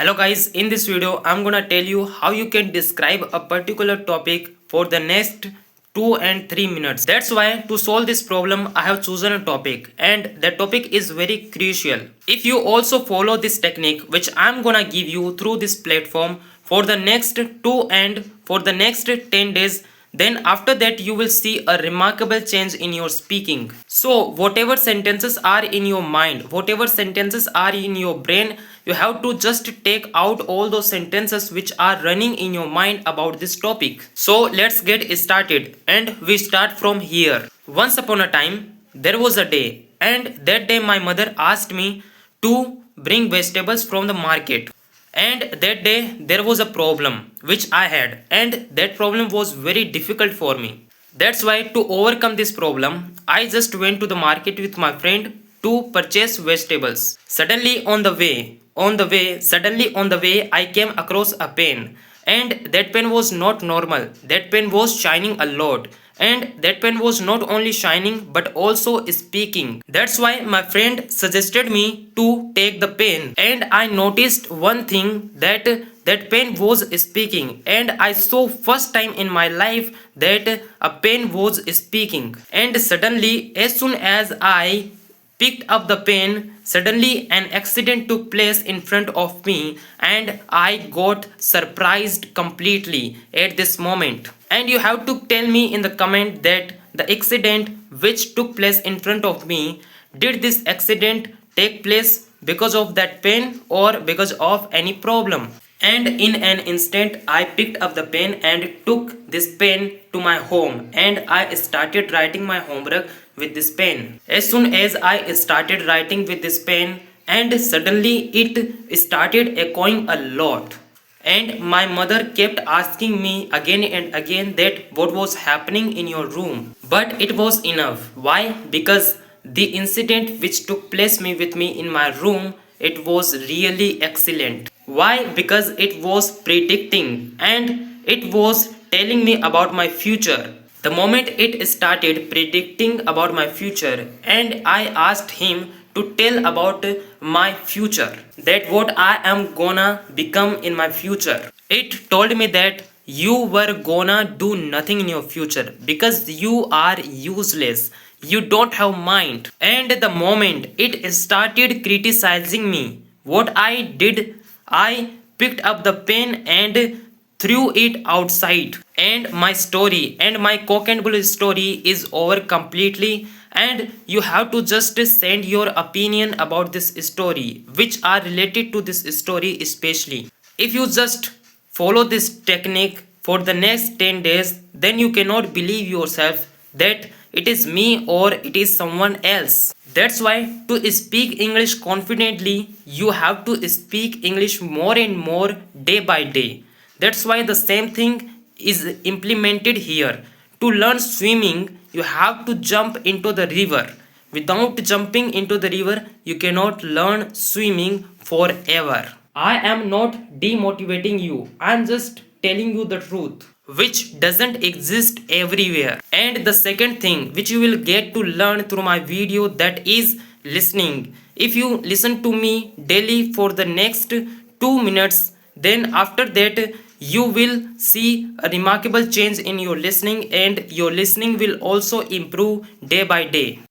Hello guys, in this video I'm gonna tell you how you can describe a particular topic for the next 2 and 3 minutes. That's why to solve this problem I have chosen a topic, and that topic is very crucial. If you also follow this technique which I'm gonna give you through this platform for the next 2 and for the next 10 days, then after that you will see a remarkable change in your speaking. So whatever sentences are in your mind, whatever sentences are in your brain, you have to just take out all those sentences which are running in your mind about this topic. So let's get started, and we start from here. Once upon a time there was a day, and that day my mother asked me to bring vegetables from the market. And that day there was a problem which I had, and that problem was very difficult for me. That's why to overcome this problem I just went to the market with my friend to purchase vegetables. Suddenly on the way I came across a pen, and that pen was not normal. That pen was shining a lot, and that pen was not only shining but also speaking. That's why my friend suggested me to take the pen, and I noticed one thing, that that pen was speaking, and I saw first time in my life that a pen was speaking. And suddenly, as soon as I picked up the pen, suddenly an accident took place in front of me, and I got surprised completely at this moment. And you have to tell me in the comment that the accident which took place in front of me, did this accident take place because of that pen or because of any problem? And in an instant I picked up the pen and took this pen to my home, and I started writing my homework with this pen. As soon as I started writing with this pen, and suddenly it started echoing a lot, and my mother kept asking me again and again that what was happening in your room. But it was enough. Why? Because the incident which took place with me in my room, it was really excellent. Why? Because it was predicting, and it was telling me about my future. The moment it started predicting about my future, and I asked him to tell about my future, that what I am gonna become in my future. It told me that you were gonna do nothing in your future because you are useless, you don't have mind. And the moment it started criticizing me, what I did, I picked up the pen and threw it outside. And my story and my cock and bull story is over completely, and you have to just send your opinion about this story which are related to this story especially. If you just follow this technique for the next 10 days, then you cannot believe yourself that it is me or it is someone else. That's why to speak English confidently, you have to speak English more and more day by day. That's why the same thing is implemented here. To learn swimming, you have to jump into the river. Without jumping into the river, you cannot learn swimming forever. I am not demotivating you. I am just telling you the truth, which doesn't exist everywhere. And the second thing which you will get to learn through my video, that is listening. If you listen to me daily for the next 2 minutes, then after that you will see a remarkable change in your listening, and your listening will also improve day by day.